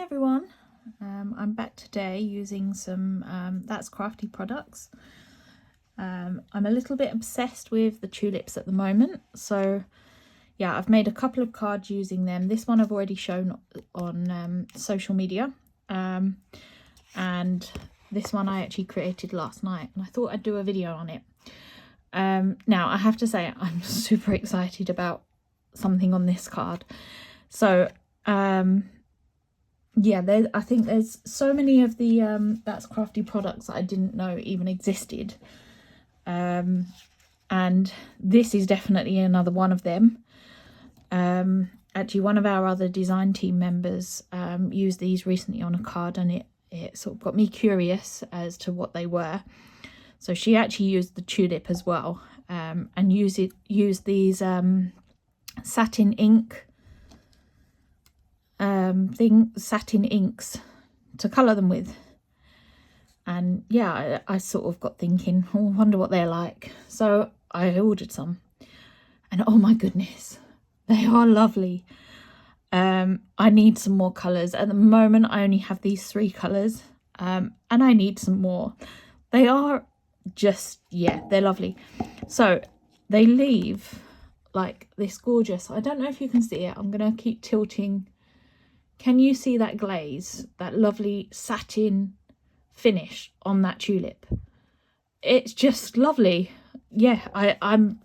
everyone, I'm back today using some That's Crafty products. I'm a little bit obsessed with the tulips at the moment, so yeah, I've made a couple of cards using them. This one I've already shown on social media, and this one I actually created last night, and I thought I'd do a video on it. Now I have to say I'm super excited about something on this card. So yeah, I think there's so many of the That's Crafty products that I didn't know even existed, and this is definitely another one of them. Actually, one of our other design team members used these recently on a card, and it sort of got me curious as to what they were. So she actually used the tulip as well, and used these satin ink satin inks to colour them with. And yeah, I sort of got thinking, oh, I wonder what they're like. So I ordered some, and oh my goodness, they are lovely. I need some more colours. At the moment I only have these 3 colours, and I need some more. They are just, yeah, they're lovely. So they leave like this gorgeous, I don't know if you can see it, I'm gonna keep tilting. Can you see that glaze, that lovely satin finish on that tulip? It's just lovely. Yeah, I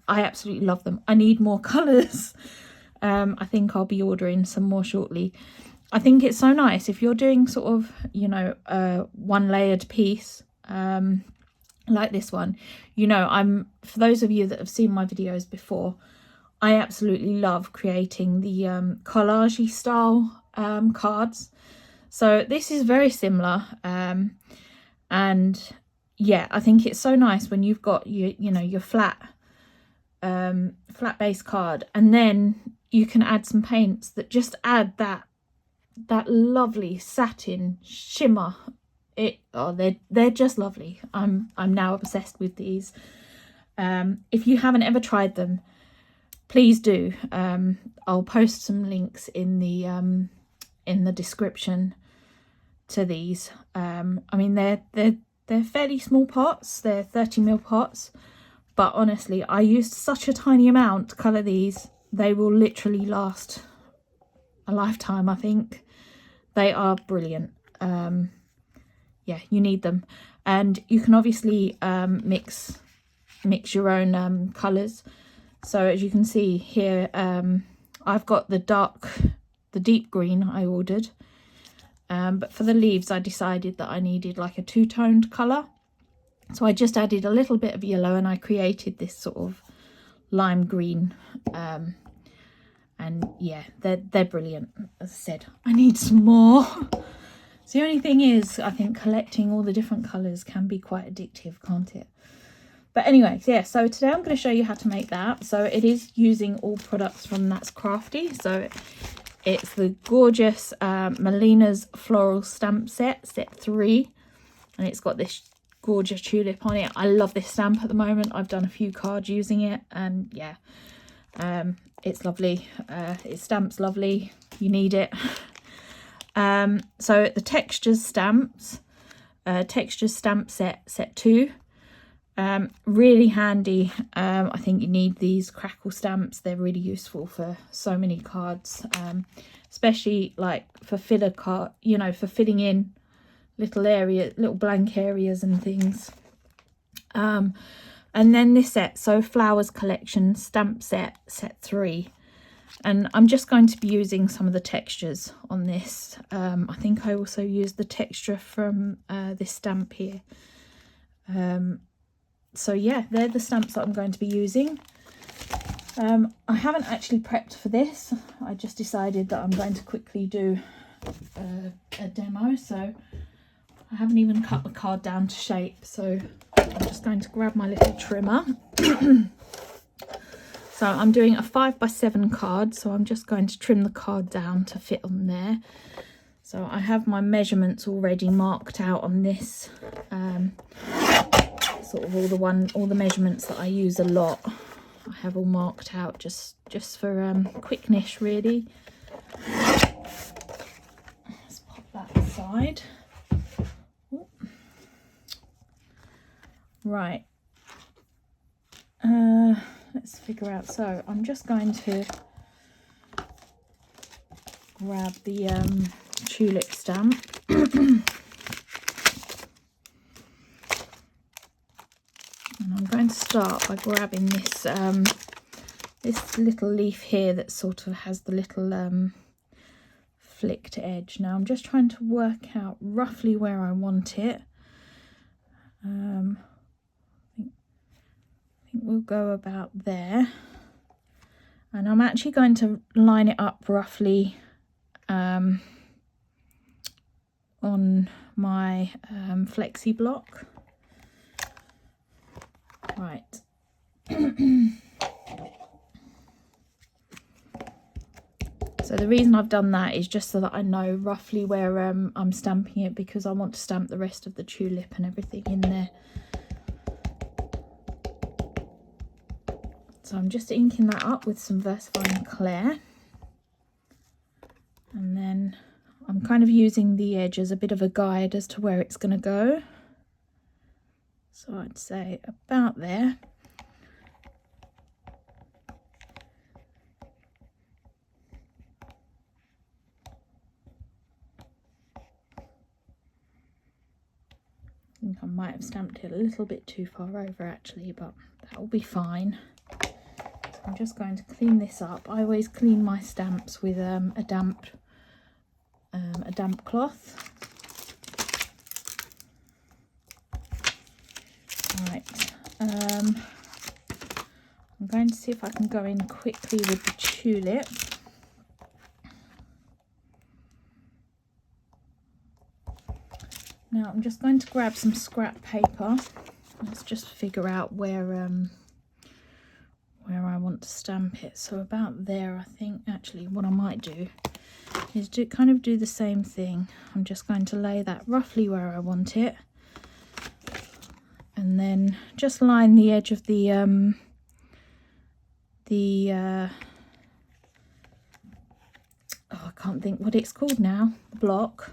absolutely love them. I need more colours. I think I'll be ordering some more shortly. I think it's so nice if you're doing sort of, you know, a one layered piece like this one. You know, for those of you that have seen my videos before, I absolutely love creating the collage-y style cards. So this is very similar, and yeah, I think it's so nice when you've got your flat base card, and then you can add some paints that just add that lovely satin shimmer. They're just lovely. I'm now obsessed with these. If you haven't ever tried them, please do. I'll post some links in the description to these. I mean, they're fairly small pots. They're 30ml pots, but honestly, I used such a tiny amount to colour these. They will literally last a lifetime, I think. They are brilliant. Yeah, you need them, and you can obviously mix your own colours. So as you can see here, I've got the deep green I ordered, but for the leaves I decided that I needed like a two-toned colour, so I just added a little bit of yellow and I created this sort of lime green, and yeah, they're brilliant. As I said, I need some more. So the only thing is, I think collecting all the different colours can be quite addictive, can't it? But anyway, yeah, so today I'm going to show you how to make that. So it is using all products from That's Crafty. So it's the gorgeous Melina's Floral Stamp Set 3. And it's got this gorgeous tulip on it. I love this stamp at the moment. I've done a few cards using it. And yeah, it's lovely. It stamps lovely. You need it. So the Textures Stamps, Textures Stamp Set 2. Really handy. I think you need these crackle stamps. They're really useful for so many cards, especially like for filler card, you know, for filling in little blank areas and things. And then this set, so Flowers Collection Stamp Set 3, and I'm just going to be using some of the textures on this. I think I also used the texture from this stamp here. So yeah, they're the stamps that I'm going to be using. I haven't actually prepped for this. I just decided that I'm going to quickly do a demo. So I haven't even cut the card down to shape. So I'm just going to grab my little trimmer. So I'm doing a 5x7 card. So I'm just going to trim the card down to fit on there. So I have my measurements already marked out on this. Sort of all the measurements that I use a lot, I have all marked out just for quickness, really. Let's pop that side. Ooh. Right. Let's figure out. So I'm just going to grab the tulip stamp. And I'm going to start by grabbing this this little leaf here that sort of has the little flicked edge. Now I'm just trying to work out roughly where I want it. I think we'll go about there. And I'm actually going to line it up roughly on my flexi block. Right. So the reason I've done that is just so that I know roughly where I'm stamping it, because I want to stamp the rest of the tulip and everything in there. So I'm just inking that up with some VersaFine Clair. And then I'm kind of using the edge as a bit of a guide as to where it's going to go. So I'd say about there. I think I might have stamped it a little bit too far over actually, but that will be fine. So I'm just going to clean this up. I always clean my stamps with a damp cloth. Right, I'm going to see if I can go in quickly with the tulip. Now I'm just going to grab some scrap paper. Let's just figure out where I want to stamp it. So about there, I think. Actually, what I might do is kind of do the same thing. I'm just going to lay that roughly where I want it, and then just line the edge of the oh, I can't think what it's called now, the block,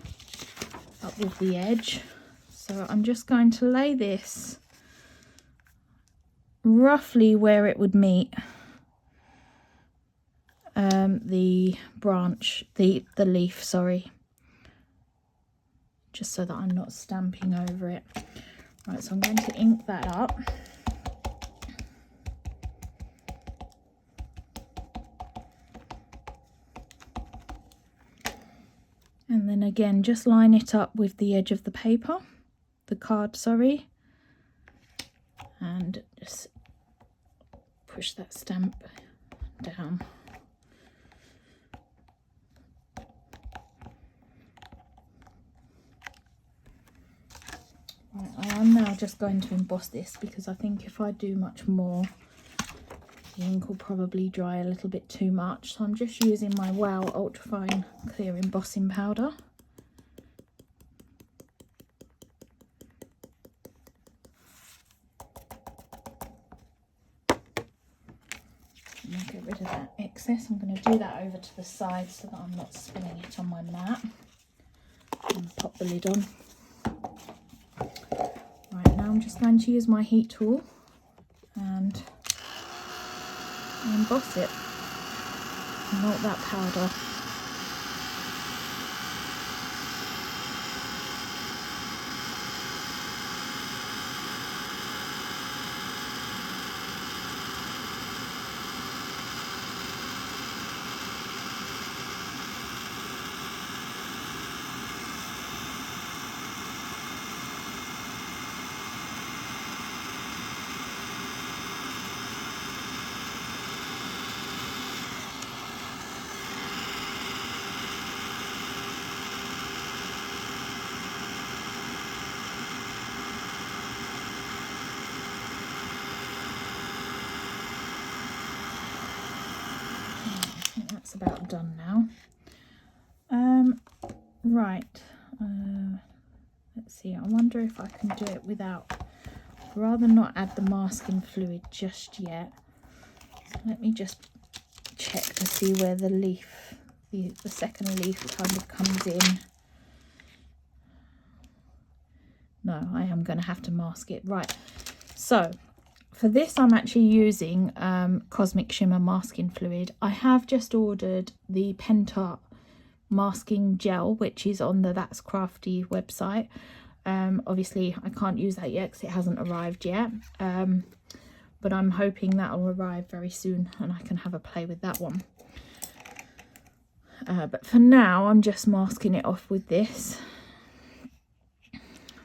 up with the edge. So I'm just going to lay this roughly where it would meet the branch, the leaf, sorry, just so that I'm not stamping over it. Right, so I'm going to ink that up. And then again, just line it up with the edge of the paper, the card, sorry, and just push that stamp down. Right, I am now just going to emboss this, because I think if I do much more, the ink will probably dry a little bit too much. So I'm just using my Wow Ultrafine Clear Embossing Powder. And I'll get rid of that excess. I'm going to do that over to the side so that I'm not spilling it on my mat. And pop the lid on. Right, now I'm just going to use my heat tool and emboss it, melt that powder. That's about done now. Right, let's see, I wonder if I can do it without, I'd rather not add the masking fluid just yet. So let me just check to see where the leaf, the second leaf kind of comes in. no, I am going to have to mask it. Right, so for this I'm actually using Cosmic Shimmer masking fluid. I have just ordered the Penta masking gel, which is on the That's Crafty website. Obviously I can't use that yet because it hasn't arrived yet, but I'm hoping that will arrive very soon and I can have a play with that one. But for now I'm just masking it off with this.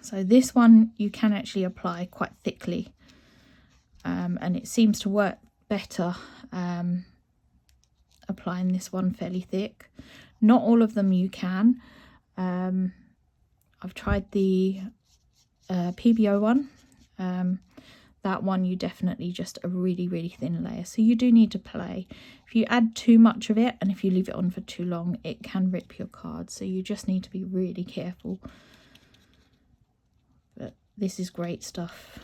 So this one you can actually apply quite thickly, and it seems to work better applying this one fairly thick. Not all of them you can. I've tried the PBO one. That one you definitely just a really thin layer, so you do need to play. If you add too much of it and if you leave it on for too long, it can rip your card, so you just need to be really careful. But this is great stuff.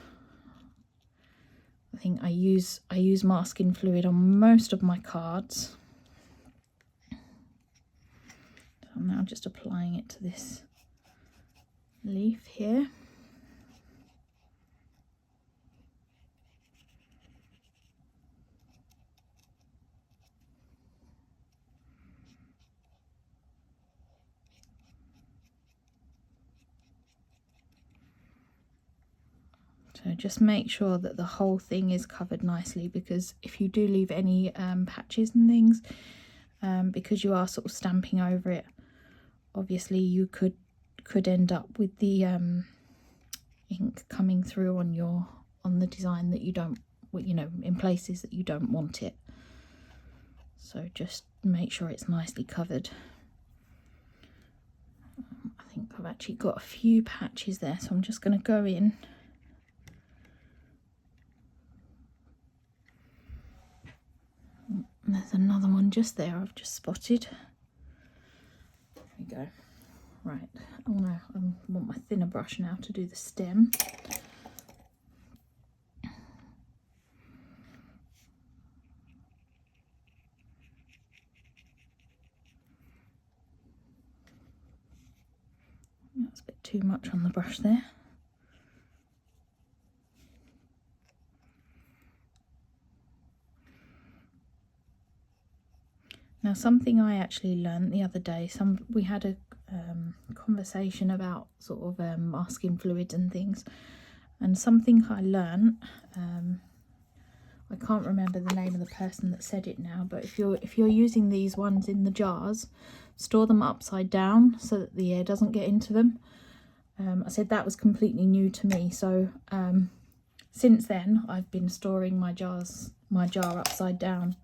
I think I use masking fluid on most of my cards. So I'm now just applying it to this leaf here. So just make sure that the whole thing is covered nicely, because if you do leave any patches and things, because you are sort of stamping over it, obviously you could end up with the ink coming through on the design that you don't, you know, in places that you don't want it. So just make sure it's nicely covered. I think I've actually got a few patches there, so I'm just going to go in. There's another one just there I've just spotted. There we go. Right. Oh no, I want my thinner brush now to do the stem. That's a bit too much on the brush there. Now, something I actually learned the other day, we had a conversation about sort of masking fluids and things, and something I learned, I can't remember the name of the person that said it now, but if you're using these ones in the jars, store them upside down so that the air doesn't get into them. I said that was completely new to me, so since then I've been storing my jar upside down.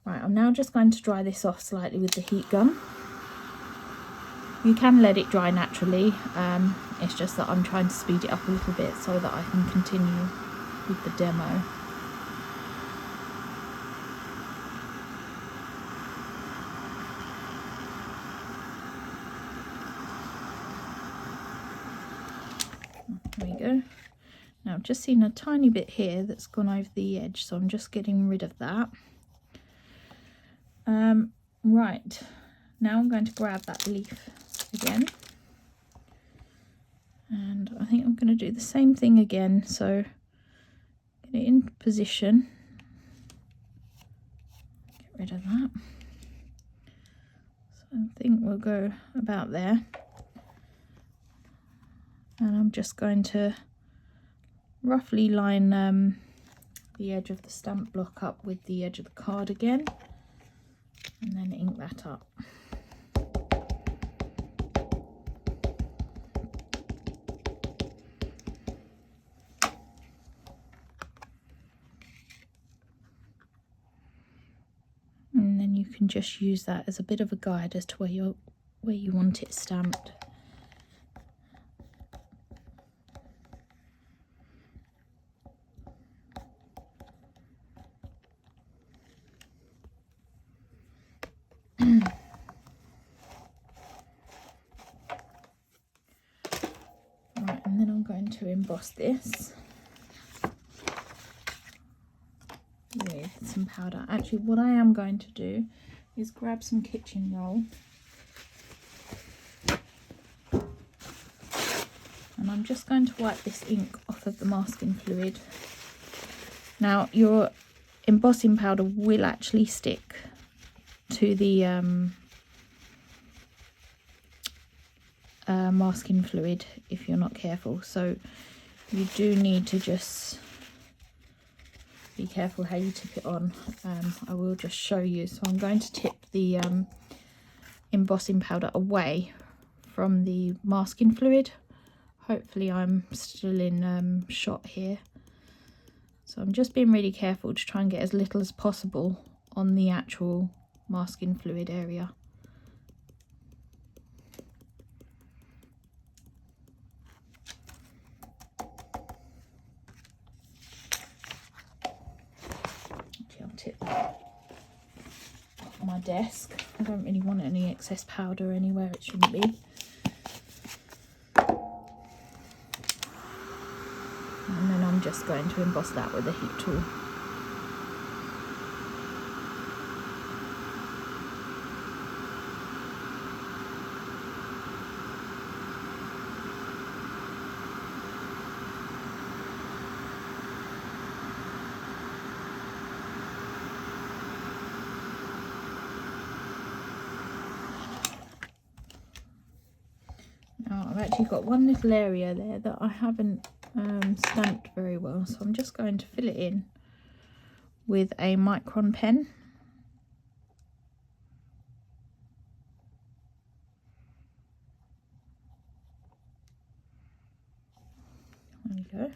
Right, I'm now just going to dry this off slightly with the heat gun. You can let it dry naturally, it's just that I'm trying to speed it up a little bit so that I can continue with the demo. There we go. Now I've just seen a tiny bit here that's gone over the edge, so I'm just getting rid of that. Right, now I'm going to grab that leaf again, and I think I'm going to do the same thing again. So get it in position, get rid of that. So I think we'll go about there, and I'm just going to roughly line the edge of the stamp block up with the edge of the card again, and then ink that up. And then you can just use that as a bit of a guide as to where you want it stamped. Right, and then I'm going to emboss this with some powder. Actually, what I am going to do is grab some kitchen roll, and and I'm just going to wipe this ink off of the masking fluid. Now your embossing powder will actually stick to the masking fluid if you're not careful, so you do need to just be careful how you tip it on. I will just show you. So I'm going to tip the embossing powder away from the masking fluid. Hopefully I'm still in shot here. So I'm just being really careful to try and get as little as possible on the actual masking fluid area. I'll tip that off my desk. I don't really want any excess powder anywhere it shouldn't be. And then I'm just going to emboss that with a heat tool. Now I've actually got one little area there that I haven't stamped very well, so I'm just going to fill it in with a micron pen. There we go.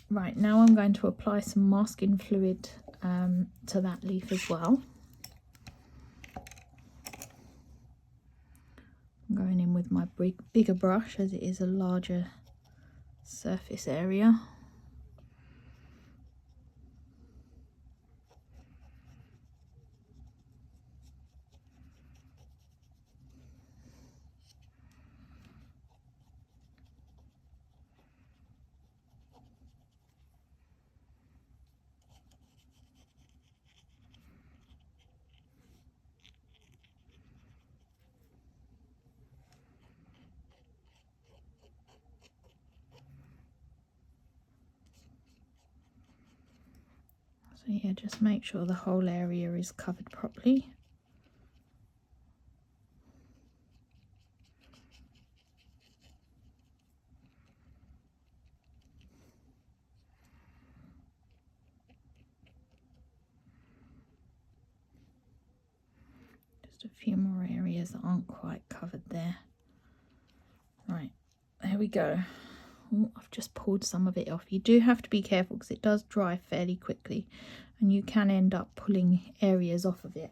Right, now I'm going to apply some masking fluid to that leaf as well. I'm going in with my bigger brush as it is a larger surface area. So yeah, just make sure the whole area is covered properly. Just a few more areas that aren't quite covered there. Right, there we go. Oh, I've just pulled some of it off. You do have to be careful because it does dry fairly quickly and you can end up pulling areas off of it.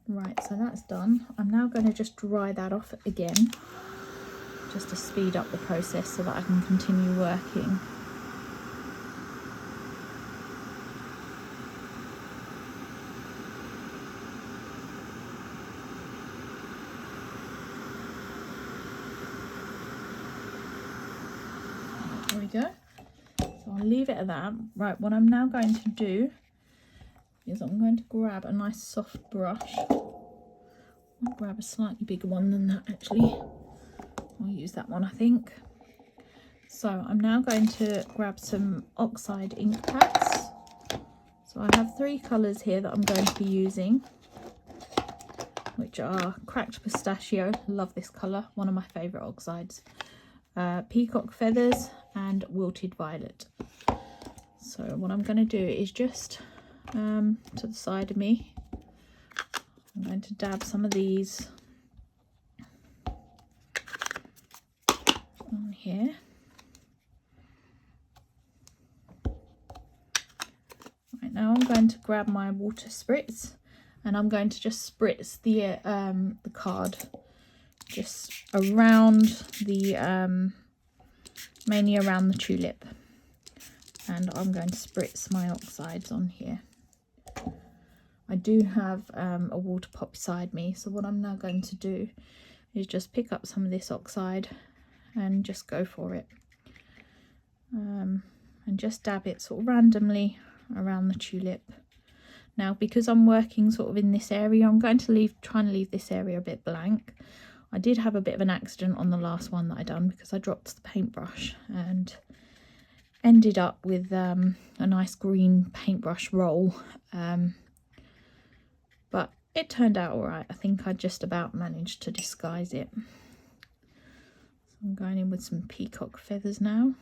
Right, so that's done. I'm now going to just dry that off again, just to speed up the process so that I can continue working. There we go. So I'll leave it at that. Right, what I'm now going to do is I'm going to grab a nice soft brush. I'll grab a slightly bigger one than that actually. I'll use that one I think. So I'm now going to grab some oxide ink pads. So I have 3 colours here that I'm going to be using, which are Cracked Pistachio, love this colour, one of my favourite oxides, Peacock Feathers and Wilted Violet. So what I'm going to do is just to the side of me, I'm going to dab some of these on here. Right, now I'm going to grab my water spritz and I'm going to just spritz the card just around the mainly around the tulip, and I'm going to spritz my oxides on here. I do have a water pot beside me, so what I'm now going to do is just pick up some of this oxide and just go for it, and just dab it sort of randomly around the tulip. Now, because I'm working sort of in this area, I'm going to try and leave this area a bit blank. I did have a bit of an accident on the last one that I done because I dropped the paintbrush and ended up with a nice green paintbrush roll. But it turned out all right. I think I just about managed to disguise it. So I'm going in with some peacock feathers now.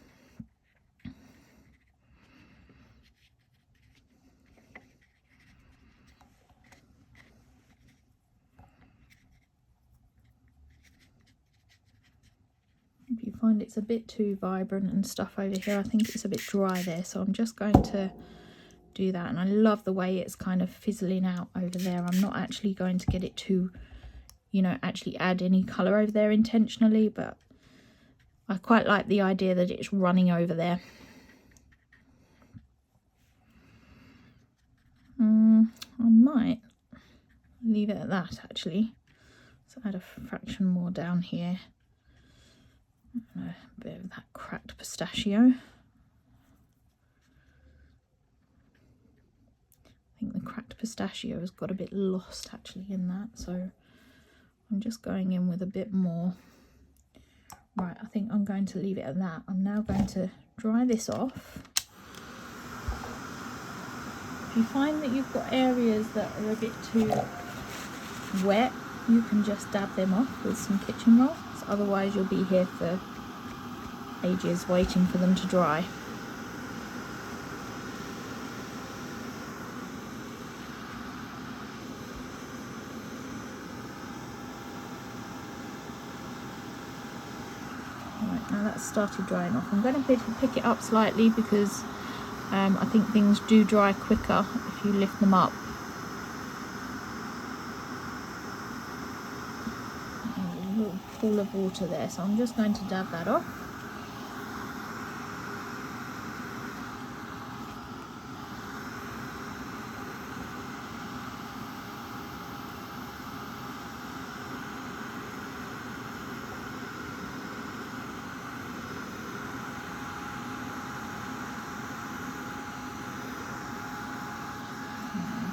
If you find it's a bit too vibrant and stuff over here, I think it's a bit dry there, so I'm just going to do that. And I love the way it's kind of fizzling out over there. I'm not actually going to get it to, you know, actually add any colour over there intentionally, but I quite like the idea that it's running over there. I might leave it at that actually. So add a fraction more down here. And a bit of that cracked pistachio. I think the cracked pistachio has got a bit lost actually in that, so I'm just going in with a bit more. Right, I think I'm going to leave it at that. I'm now going to dry this off. If you find that you've got areas that are a bit too wet, you can just dab them off with some kitchen roll. Otherwise you'll be here for ages waiting for them to dry. Right, now that's started drying off. I'm going to pick it up slightly because I think things do dry quicker if you lift them up. A little pool of water there, so I'm just going to dab that off.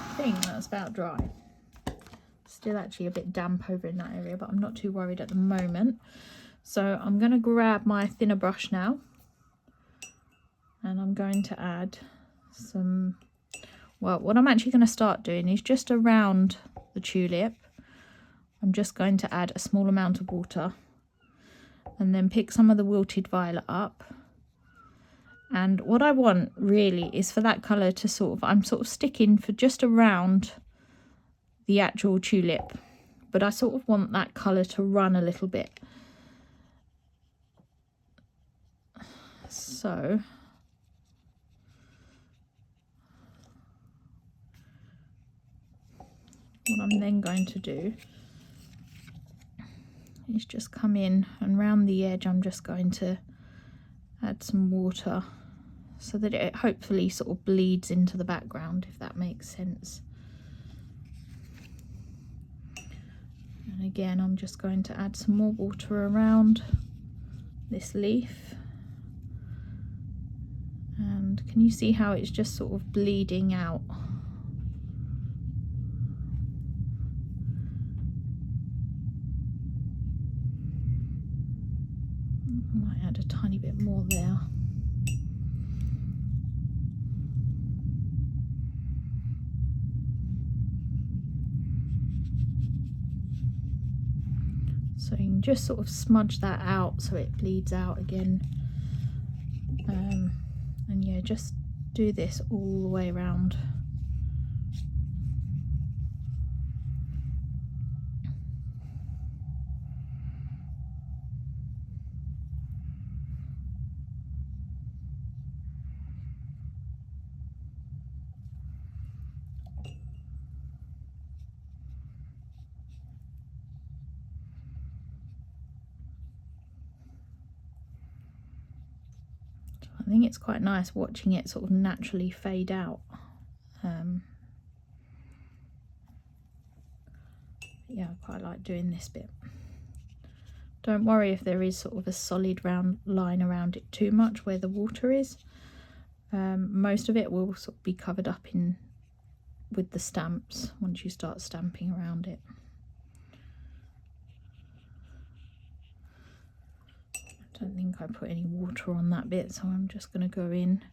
I think that's about dry. Still actually a bit damp over in that area, but I'm not too worried at the moment. So I'm going to grab my thinner brush now and I'm going to add some, well, what I'm actually going to start doing is just around the tulip. I'm just going to add a small amount of water and then pick some of the wilted violet up. And what I want really is for that colour to sort of, I'm sort of sticking for just around the actual tulip, but I sort of want that colour to run a little bit. So what I'm then going to do is just come in and round the edge. I'm just going to add some water so that it hopefully sort of bleeds into the background, if that makes sense. And again, I'm just going to add some more water around this leaf. And can you see how it's just sort of bleeding out? I might add a tiny bit more there. So you can just sort of smudge that out so it bleeds out again. And yeah, just do this all the way around. I think it's quite nice watching it sort of naturally fade out. Yeah, I quite like doing this bit. Don't worry if there is sort of a solid round line around it too much where the water is. Most of it will sort of be covered up in with the stamps once you start stamping around it. I don't think I put any water on that bit, so I'm just going to go in.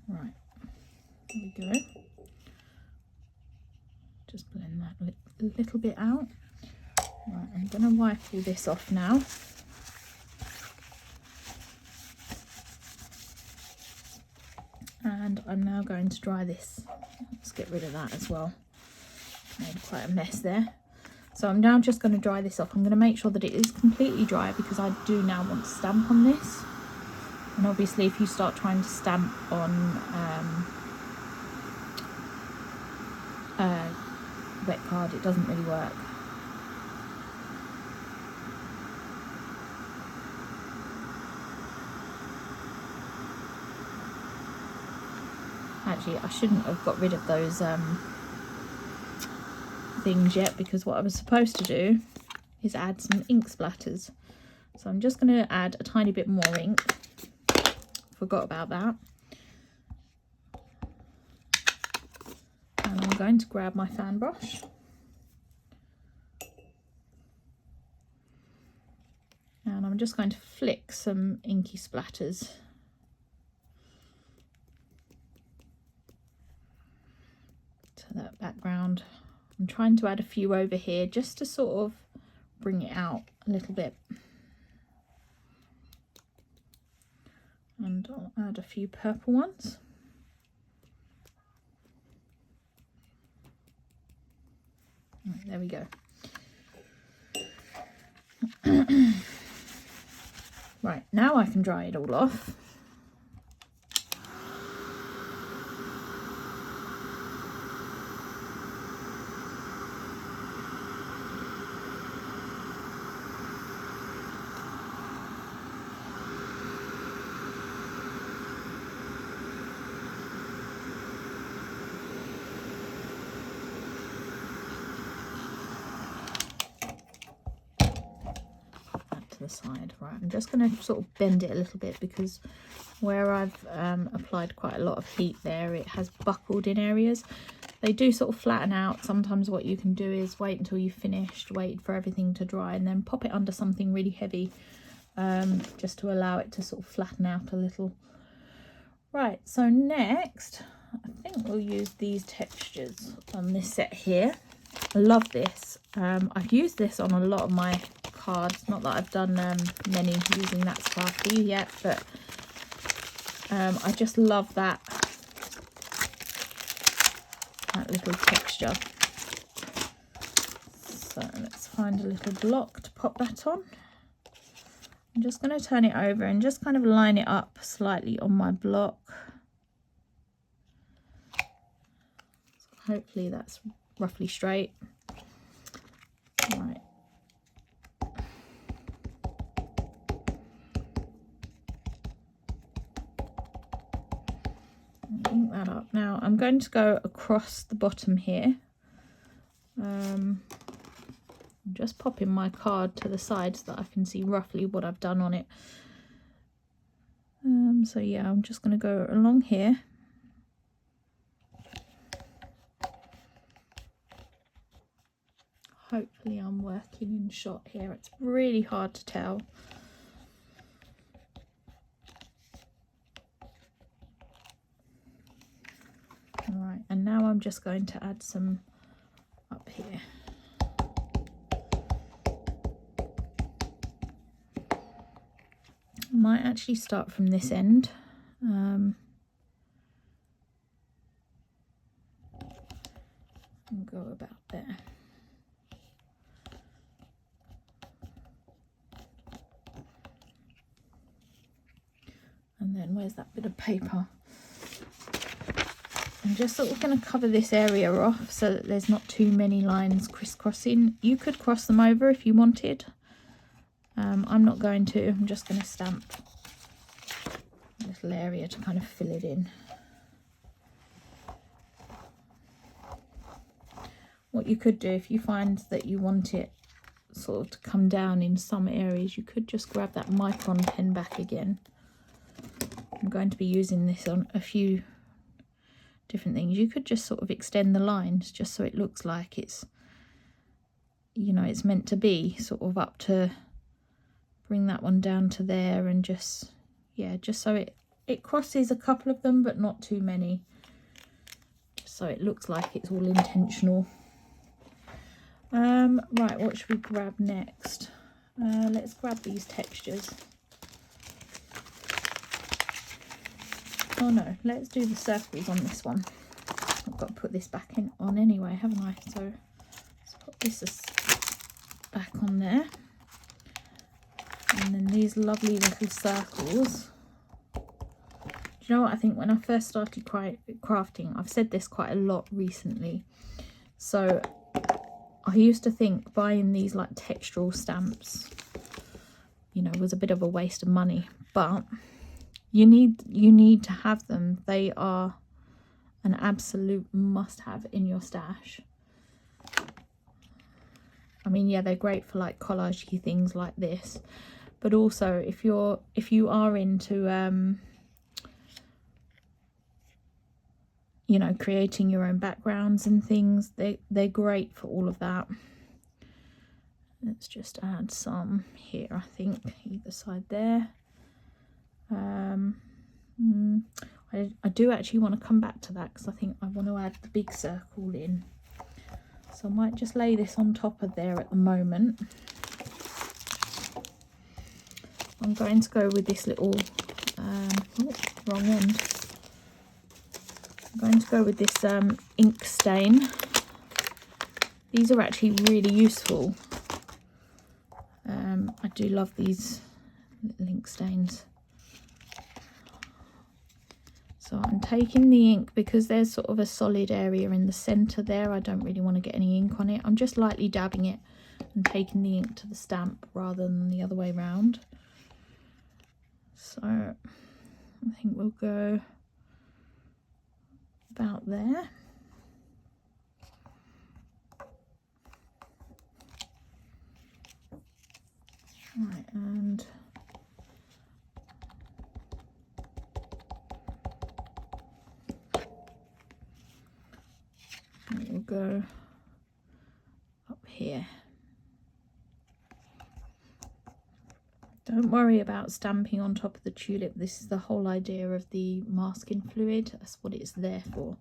Right, there we go. Just blend that a little bit out. Right, I'm going to wipe all this off now. And I'm now going to dry this. Let's get rid of that as well. Made quite a mess there. So I'm now just going to dry this off. I'm going to make sure that it is completely dry because I do now want to stamp on this. And obviously if you start trying to stamp on wet card, it doesn't really work. Actually, I shouldn't have got rid of those things yet, because what I was supposed to do is add some ink splatters. So I'm just going to add a tiny bit more ink. Forgot about that. And I'm going to grab my fan brush. And I'm just going to flick some inky splatters to that background. I'm trying to add a few over here just to sort of bring it out a little bit. And I'll add a few purple ones. Right, there we go. Right, now I can dry it all off. The side. Right, I'm just going to sort of bend it a little bit because where I've applied quite a lot of heat there, it has buckled in areas. They do sort of flatten out. Sometimes what you can do is wait until you've finished, wait for everything to dry, and then pop it under something really heavy, just to allow it to sort of flatten out a little. Right, so next I think we'll use these textures on this set here. I love this. I've used this on a lot of my cards, not that I've done many using That's Crafty yet, but I just love that little texture. So let's find a little block to pop that on. I'm just going to turn it over and just kind of line it up slightly on my block. So hopefully that's roughly straight. Right. Ink that up. Now I'm going to go across the bottom here. I'm just popping my card to the side so that I can see roughly what I've done on it. So yeah, I'm just going to go along here. Hopefully I'm working in shot here. It's really hard to tell. Alright, and now I'm just going to add some up here. I might actually start from this end. And go about there. And then where's that bit of paper? I'm just sort of going to cover this area off so that there's not too many lines crisscrossing. You could cross them over if you wanted. I'm not going to. I'm just going to stamp a little area to kind of fill it in. what you could do, if you find that you want it sort of to come down in some areas, you could just grab that micron pen back again. I'm going to be using this on a few different things. You could just sort of extend the lines just so it looks like it's, you know, it's meant to be sort of up to, bring that one down to there, and just, yeah, just so it crosses a couple of them but not too many, just so it looks like it's all intentional. Right, what should we grab next? Let's grab these textures. Oh no, let's do the circles on this one. I've got to put this back in on anyway, haven't I? So let's put this back on there. And then these lovely little circles. Do you know what? I think when I first started crafting, I've said this quite a lot recently. So I used to think buying these like textural stamps, you know, was a bit of a waste of money, but you need to have them. They are an absolute must-have in your stash. I mean, yeah, they're great for like collage-y things like this, but also if you are into you know, creating your own backgrounds and things, they're great for all of that. Let's just add some here, I think, either side there. I do actually want to come back to that because I think I want to add the big circle in. So I might just lay this on top of there at the moment. I'm going to go with this little, oh, wrong end. I'm going to go with this ink stain. These are actually really useful. I do love these little ink stains. So I'm taking the ink, because there's sort of a solid area in the centre there. I don't really want to get any ink on it. I'm just lightly dabbing it and taking the ink to the stamp rather than the other way round. So I think we'll go about there. Right, and we'll go up here. Don't worry about stamping on top of the tulip. This is the whole idea of the masking fluid. That's what it's there for.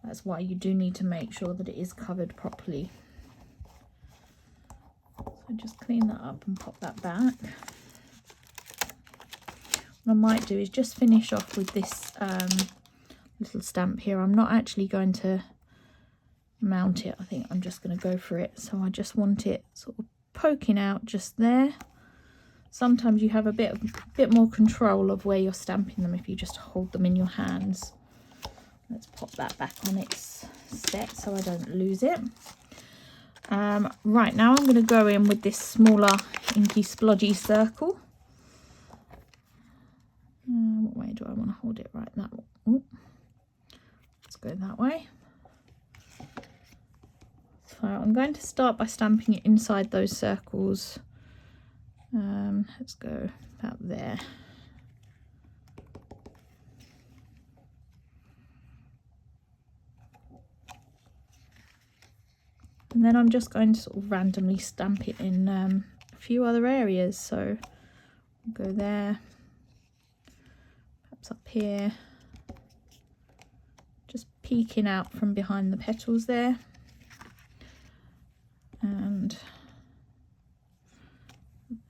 That's why you do need to make sure that it is covered properly. So just clean that up and pop that back. What I might do is just finish off with this little stamp here. I'm not actually going to mount it. I think I'm just going to go for it. So I just want it sort of poking out just there. Sometimes you have a bit more control of where you're stamping them if you just hold them in your hands. Let's pop that back on its set so I don't lose it. Right, now I'm going to go in with this smaller inky splodgy circle. What way do I want to hold it? Right, that one. Ooh. Let's go that way. So I'm going to start by stamping it inside those circles. Let's go about there. And then I'm just going to sort of randomly stamp it in a few other areas. So go there, perhaps up here, just peeking out from behind the petals there. And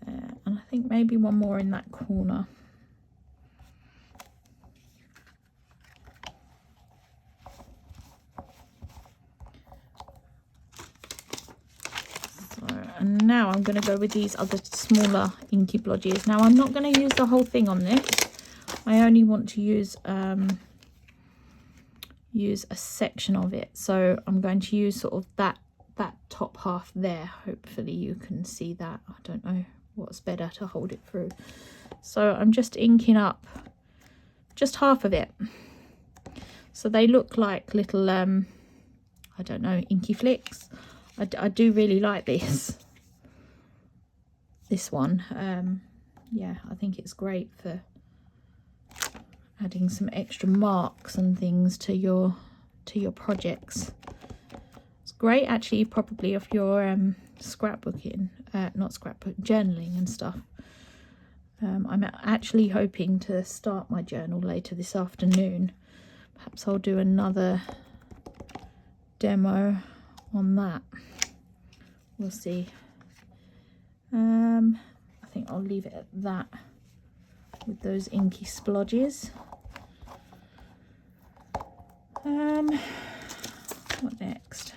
there, and I think maybe one more in that corner. So, and now I'm going to go with these other smaller inky blodges. Now I'm not going to use the whole thing on this. I only want to use a section of it. So I'm going to use sort of that top half there. Hopefully you can see that. I don't know what's better to hold it through. So I'm just inking up just half of it. So they look like little, I I don't know, inky flicks. I do really like this one. Yeah, I think it's great for adding some extra marks and things to your projects. It's great actually, probably of your scrapbooking, not scrapbook, journaling and stuff. I'm actually hoping to start my journal later this afternoon. Perhaps I'll do another demo on that. We'll see. I think I'll leave it at that with those inky splodges. What next?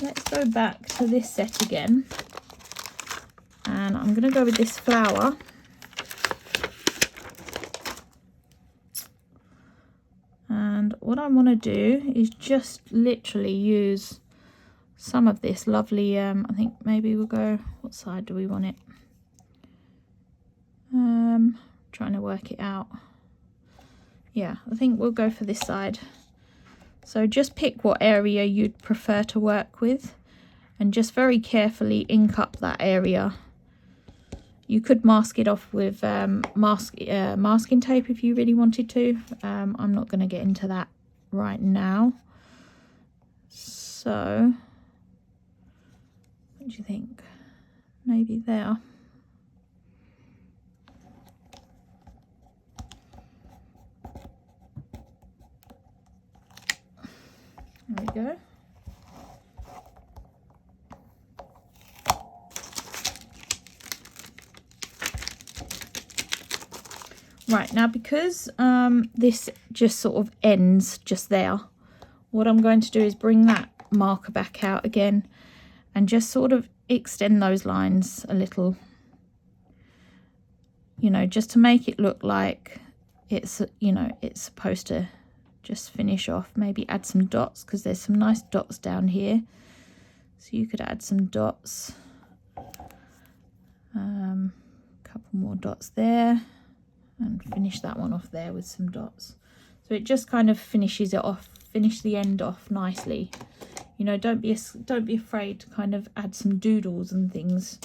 Let's go back to this set again, and I'm going to go with this flower. And what I want to do is just literally use some of this lovely, I think maybe we'll go, what side do we want it? Trying to work it out. Yeah, I think we'll go for this side. So just pick what area you'd prefer to work with and just very carefully ink up that area. You could mask it off with masking tape if you really wanted to. I'm not going to get into that right now. So, what do you think? Maybe there. There we go. Right, now because this just sort of ends just there, what I'm going to do is bring that marker back out again and just sort of extend those lines a little, you know, just to make it look like it's, you know, it's supposed to just finish off. Maybe add some dots because there's some nice dots down here, so you could add some dots, couple more dots there, and finish that one off there with some dots. So it just kind of finishes it off, finish the end off nicely. You know, don't be afraid to kind of add some doodles and things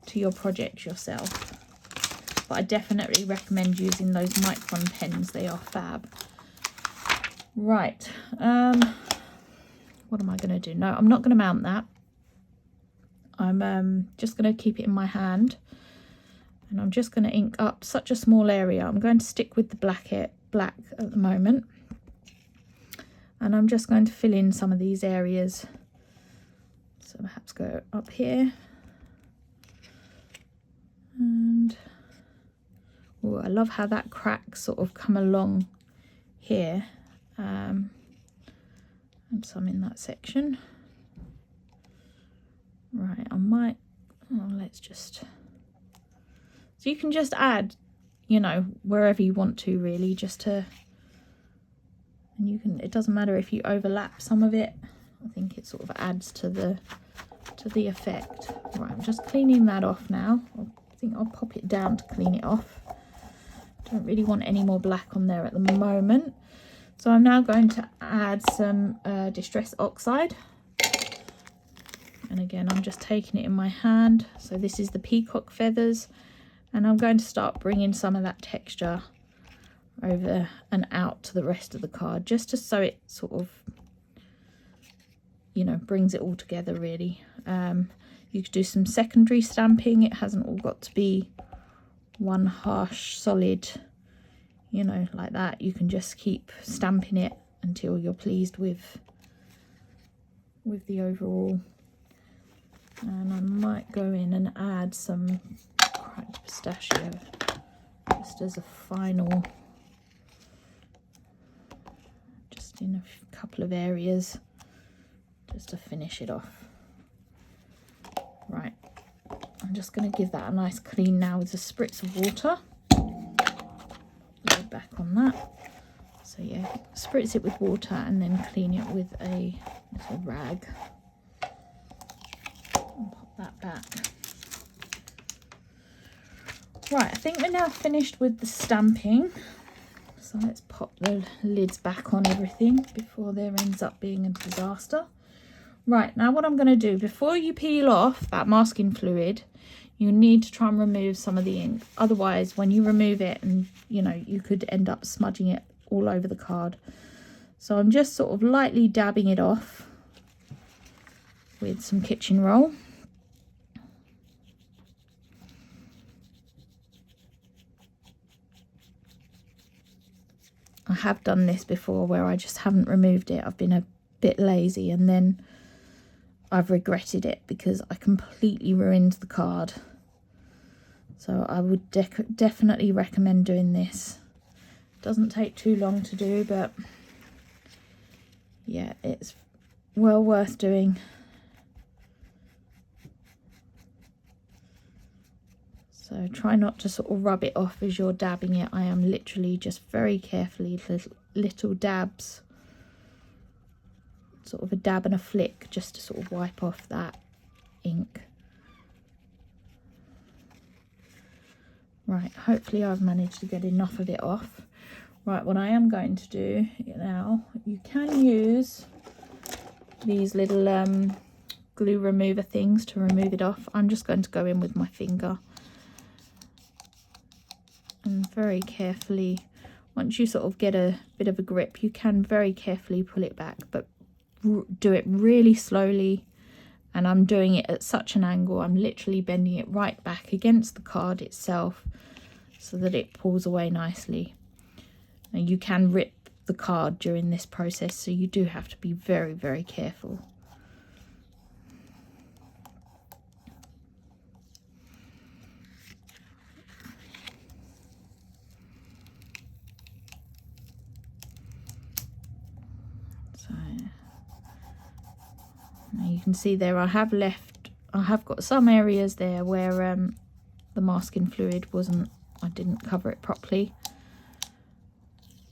to your project yourself. But I definitely recommend using those micron pens, they are fab. Right, what am I going to do? No, I'm not going to mount that. I'm just going to keep it in my hand, and I'm just going to ink up such a small area. I'm going to stick with the black at the moment, and I'm just going to fill in some of these areas. So perhaps go up here, and oh, I love how that crack sort of come along here. And some in that section. Right, I might, oh, let's just, so you can just add, you know, wherever you want to really, just to, and you can, it doesn't matter if you overlap some of it. I think it sort of adds to the effect. Right, I'm just cleaning that off now. I think I'll pop it down to clean it off. Don't really want any more black on there at the moment. So I'm now going to add some Distress Oxide. And again, I'm just taking it in my hand. So this is the peacock feathers. And I'm going to start bringing some of that texture over and out to the rest of the card, just to so it sort of, you know, brings it all together really. You could do some secondary stamping. It hasn't all got to be one harsh, solid, you know, like that. You can just keep stamping it until you're pleased with the overall. And I might go in and add some cracked pistachio just as a final, just in a couple of areas, just to finish it off. Right, I'm just going to give that a nice clean now with a spritz of water. Go back on that. So yeah, spritz it with water and then clean it with a little rag. And pop that back. Right, I think we're now finished with the stamping. So let's pop the lids back on everything before there ends up being a disaster. Right, now what I'm going to do, before you peel off that masking fluid, you need to try and remove some of the ink. Otherwise, when you remove it, and you could end up smudging it all over the card. So I'm just sort of lightly dabbing it off with some kitchen roll. I have done this before where I just haven't removed it. I've been a bit lazy and then I've regretted it because I completely ruined the card. So I would definitely recommend doing this. Doesn't take too long to do, but yeah, it's well worth doing. So try not to sort of rub it off as you're dabbing it. I am literally just very carefully, little dabs, sort of a dab and a flick, just to sort of wipe off that ink. Right, hopefully I've managed to get enough of it off. Right, what I am going to do now, you can use these little glue remover things to remove it off. I'm just going to go in with my finger and very carefully, once you sort of get a bit of a grip, you can very carefully pull it back, but do it really slowly. And I'm doing it at such an angle, I'm literally bending it right back against the card itself so that it pulls away nicely. Now you can rip the card during this process, so you do have to be very, very careful. So now you can see there I have got some areas there where the masking fluid I didn't cover it properly,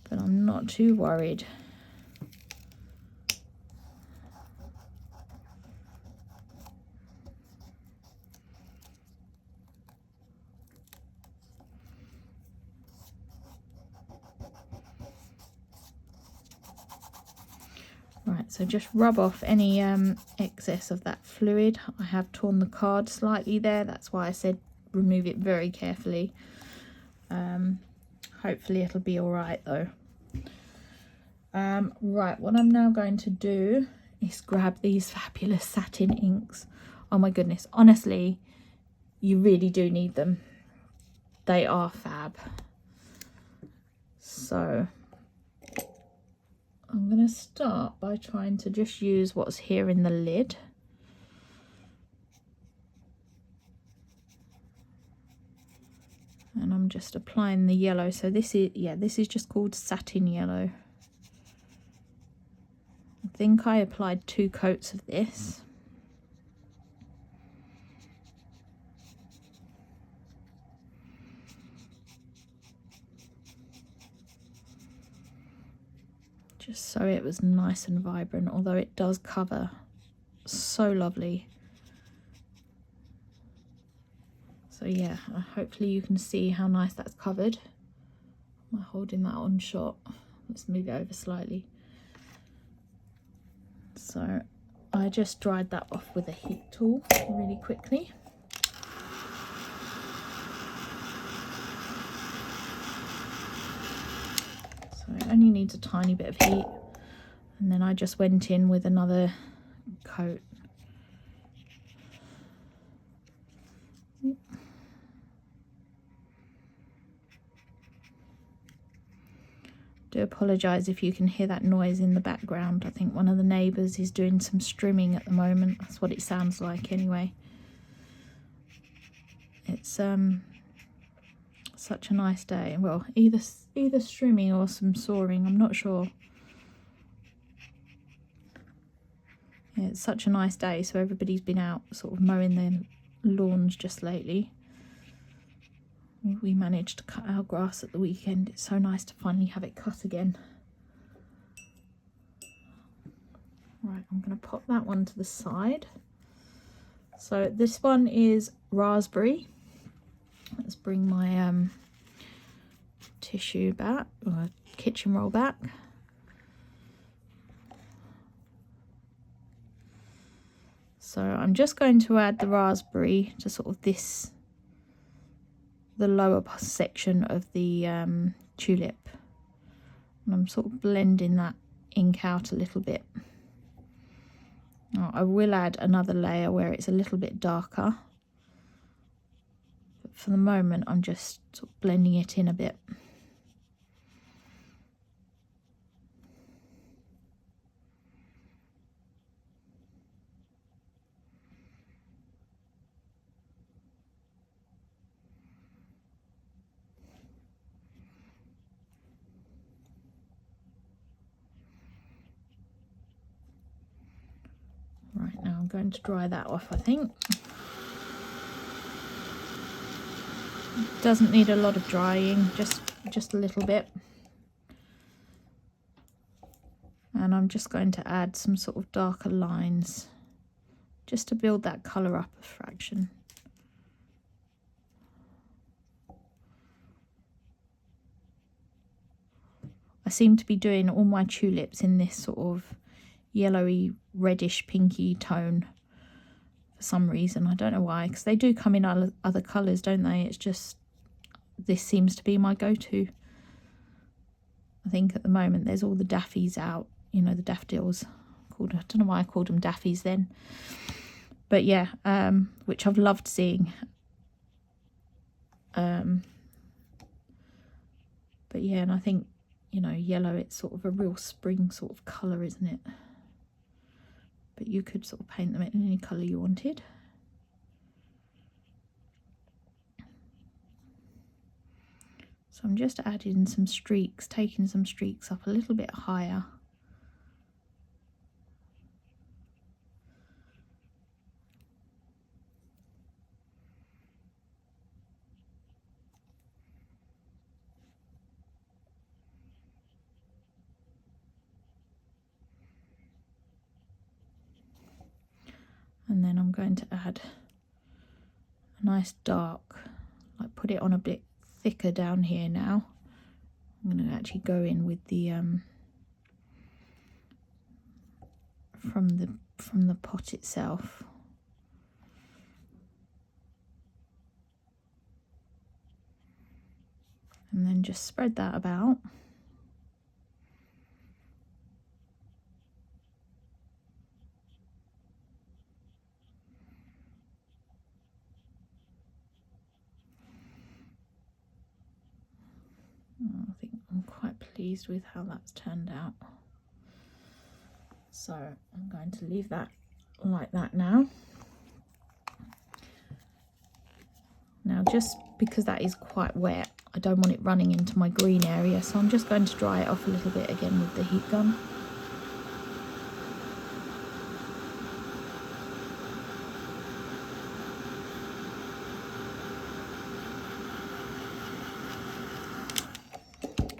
but I'm not too worried. Right, so just rub off any excess of that fluid. I have torn the card slightly there, that's why I said remove it very carefully. Hopefully it'll be all right though. Right, what I'm now going to do is grab these fabulous satin inks. Oh my goodness, honestly, you really do need them. They are fab. So I'm going to start by trying to just use what's here in the lid. And I'm just applying the yellow. So this is just called satin yellow. I think I applied 2 coats of this. Just so it was nice and vibrant, although it does cover so lovely. So yeah, hopefully you can see how nice that's covered. Am I holding that on shot? Let's move it over slightly. So I just dried that off with a heat tool really quickly. So it only needs a tiny bit of heat, and then I just went in with another coat. Do apologise if you can hear that noise in the background. I think one of the neighbours is doing some strimming at the moment. That's what it sounds like anyway. It's such a nice day. Well, either strimming or some sawing, I'm not sure. Yeah, it's such a nice day, so everybody's been out sort of mowing their lawns just lately. We managed to cut our grass at the weekend. It's so nice to finally have it cut again. Right, I'm going to pop that one to the side. So this one is raspberry. Let's bring my tissue back, or kitchen roll back. So I'm just going to add the raspberry to sort of this, the lower section of the tulip. And I'm sort of blending that ink out a little bit. Now, I will add another layer where it's a little bit darker. But for the moment, I'm just sort of blending it in a bit. Right, now I'm going to dry that off, I think. It doesn't need a lot of drying, just a little bit. And I'm just going to add some sort of darker lines just to build that colour up a fraction. I seem to be doing all my tulips in this sort of yellowy, reddish, pinky tone for some reason. I don't know why, because they do come in other colours, don't they? It's just, this seems to be my go-to. I think at the moment there's all the daffies out, you know, the daffodils. I don't know why I called them daffies then. But yeah, which I've loved seeing. But yeah, and I think, you know, yellow, it's sort of a real spring sort of colour, isn't it? But you could sort of paint them in any colour you wanted. So I'm just adding some streaks, taking some streaks up a little bit higher. And then I'm going to add a nice dark, like put it on a bit thicker down here now. I'm going to actually go in with the from the pot itself. And then just spread that about. I think I'm quite pleased with how that's turned out. So I'm going to leave that like that now. Now, just because that is quite wet, I don't want it running into my green area, so I'm just going to dry it off a little bit again with the heat gun.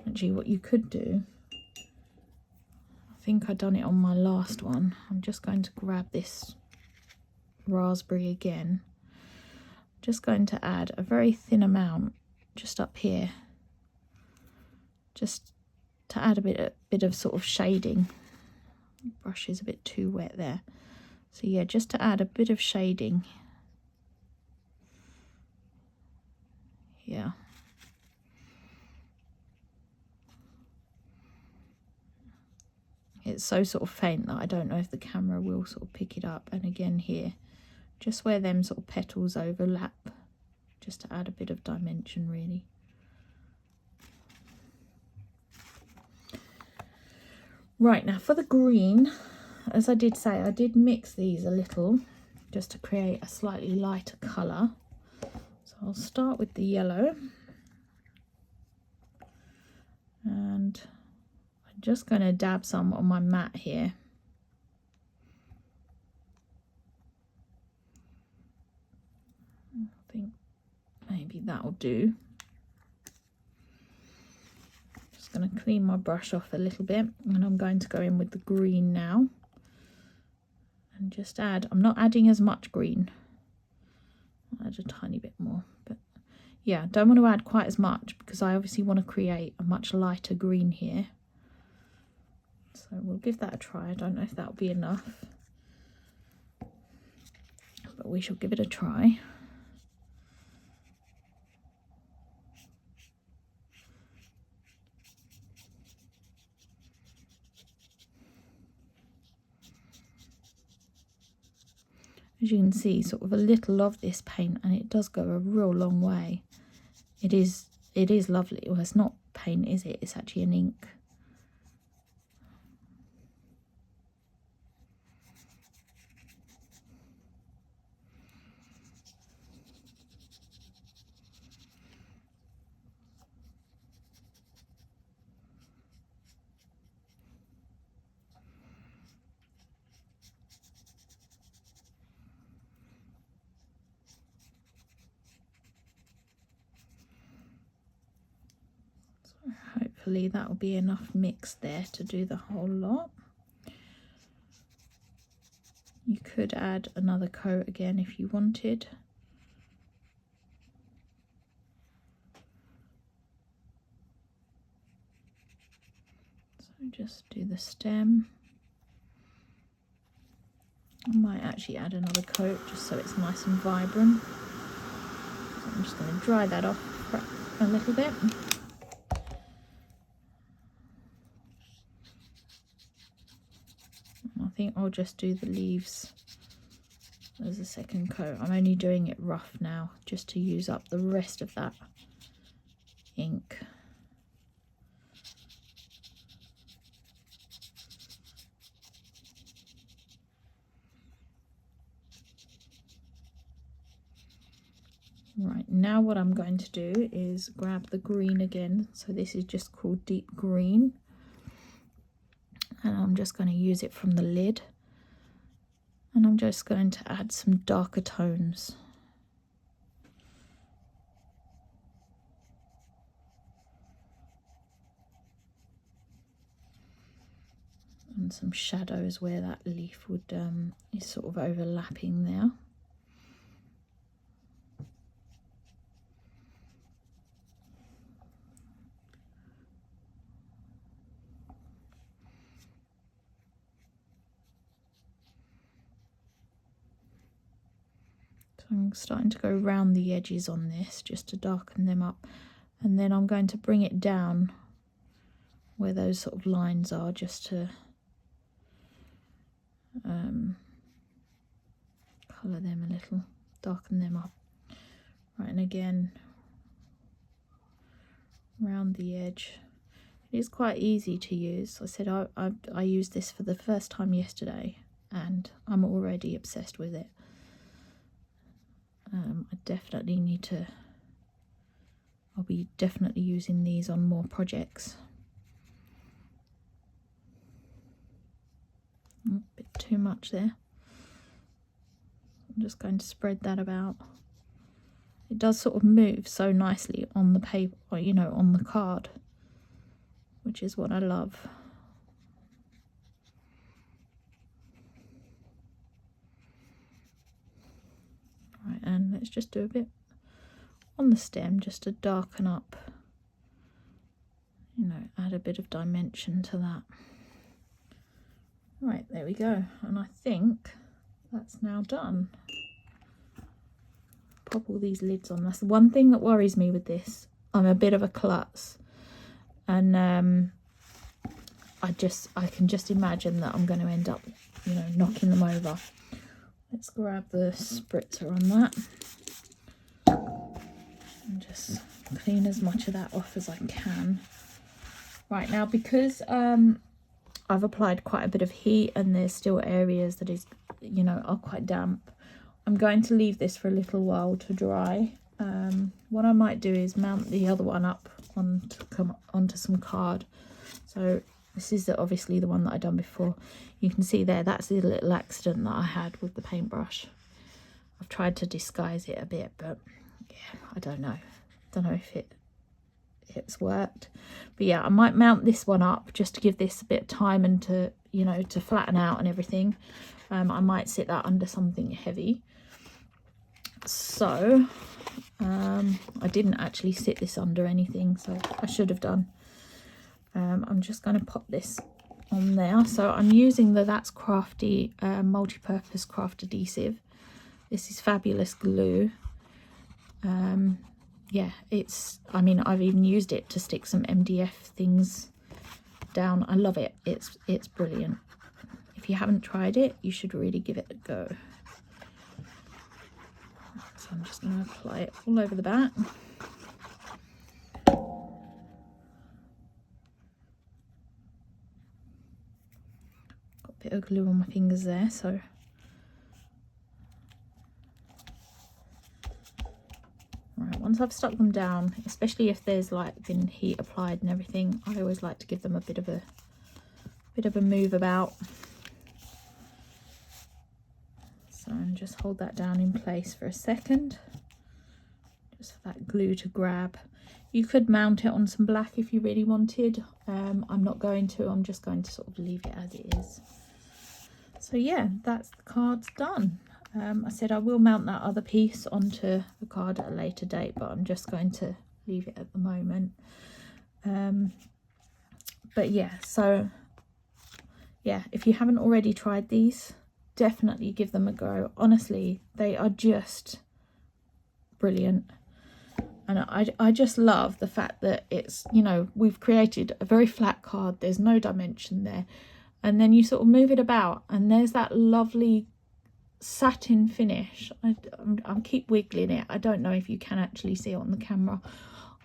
Actually, what you could do, I think I've done it on my last one. I'm just going to grab this raspberry again. Just going to add a very thin amount just up here, just to add a bit of sort of shading. The brush is a bit too wet there. So yeah, just to add a bit of shading here. It's so sort of faint that I don't know if the camera will sort of pick it up. And again here, just where them sort of petals overlap, just to add a bit of dimension really. Right, now for the green, as I did say, I did mix these a little just to create a slightly lighter colour. So I'll start with the yellow. And I'm just going to dab some on my mat here. I think maybe that'll do. Just going to clean my brush off a little bit, and I'm going to go in with the green now and just add, I'm not adding as much green, I'll add a tiny bit more, but yeah, don't want to add quite as much because I obviously want to create a much lighter green here. So we'll give that a try. I don't know if that'll be enough, but we shall give it a try. As you can see, sort of a little of this paint, and it does go a real long way. It is lovely. Well, it's not paint, is it? It's actually an ink. Hopefully that will be enough mix there to do the whole lot. You could add another coat again if you wanted. So just do the stem. I might actually add another coat just so it's nice and vibrant. So I'm just going to dry that off for a little bit. I think I'll just do the leaves as a second coat. I'm only doing it rough now just to use up the rest of that ink. Right, now what I'm going to do is grab the green again. So this is just called deep green. And I'm just going to use it from the lid. And I'm just going to add some darker tones. And some shadows where that leaf would is sort of overlapping there. I'm starting to go round the edges on this just to darken them up, and then I'm going to bring it down where those sort of lines are just to colour them a little, darken them up. Right, and again round the edge. It is quite easy to use. I said I used this for the first time yesterday and I'm already obsessed with it. I definitely need to, I'll be definitely using these on more projects. A bit too much there. I'm just going to spread that about. It does sort of move so nicely on the paper, or, you know, on the card, which is what I love. Right, and let's just do a bit on the stem just to darken up, you know, add a bit of dimension to that. Right, there we go, and I think that's now done. Pop all these lids on. That's the one thing that worries me with this. I'm a bit of a klutz, and I can just imagine that I'm going to end up, you know, knocking them over. Let's grab the spritzer on that and just clean as much of that off as I can. Right, now because I've applied quite a bit of heat and there's still areas that is, you know, are quite damp, I'm going to leave this for a little while to dry. What I might do is mount the other one up onto some card. So this is obviously the one that I've done before. You can see there, that's the little accident that I had with the paintbrush. I've tried to disguise it a bit, but yeah, I don't know. Don't know if it's worked. But yeah, I might mount this one up just to give this a bit of time and to, you know, to flatten out and everything. I might sit that under something heavy. So I didn't actually sit this under anything, so I should have done. I'm just going to pop this on there. So I'm using the That's Crafty multi-purpose craft adhesive. This is fabulous glue. Yeah, I mean, I've even used it to stick some MDF things down. I love it. It's brilliant. If you haven't tried it, you should really give it a go. So I'm just going to apply it all over the back. Got a bit of glue on my fingers there, so right, once I've stuck them down, especially if there's like been heat applied and everything, I always like to give them a bit of a move about. So just hold that down in place for a second, just for that glue to grab. You could mount it on some black if you really wanted. I'm not going to. I'm just going to sort of leave it as it is. So yeah, that's the cards done. I said I will mount that other piece onto the card at a later date, but I'm just going to leave it at the moment. But yeah, so yeah, if you haven't already tried these, definitely give them a go. Honestly, they are just brilliant. And I just love the fact that it's, you know, we've created a very flat card. There's no dimension there. And then you sort of move it about and there's that lovely satin finish. I keep wiggling it. I don't know if you can actually see it on the camera.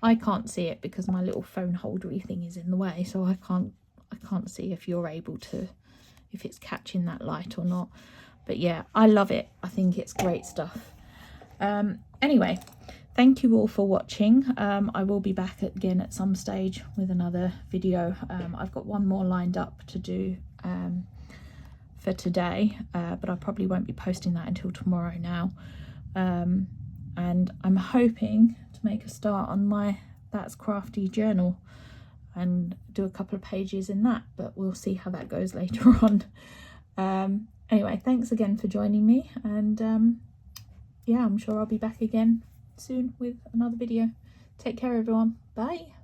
I can't see it because my little phone holdery thing is in the way. So I can't see if you're able to, if it's catching that light or not. But yeah, I love it. I think it's great stuff. Anyway, thank you all for watching. I will be back again at some stage with another video. I've got one more lined up to do for today, but I probably won't be posting that until tomorrow now. And I'm hoping to make a start on my That's Crafty journal and do a couple of pages in that, but we'll see how that goes later on. Anyway, thanks again for joining me, and yeah, I'm sure I'll be back again soon with another video. Take care everyone. Bye.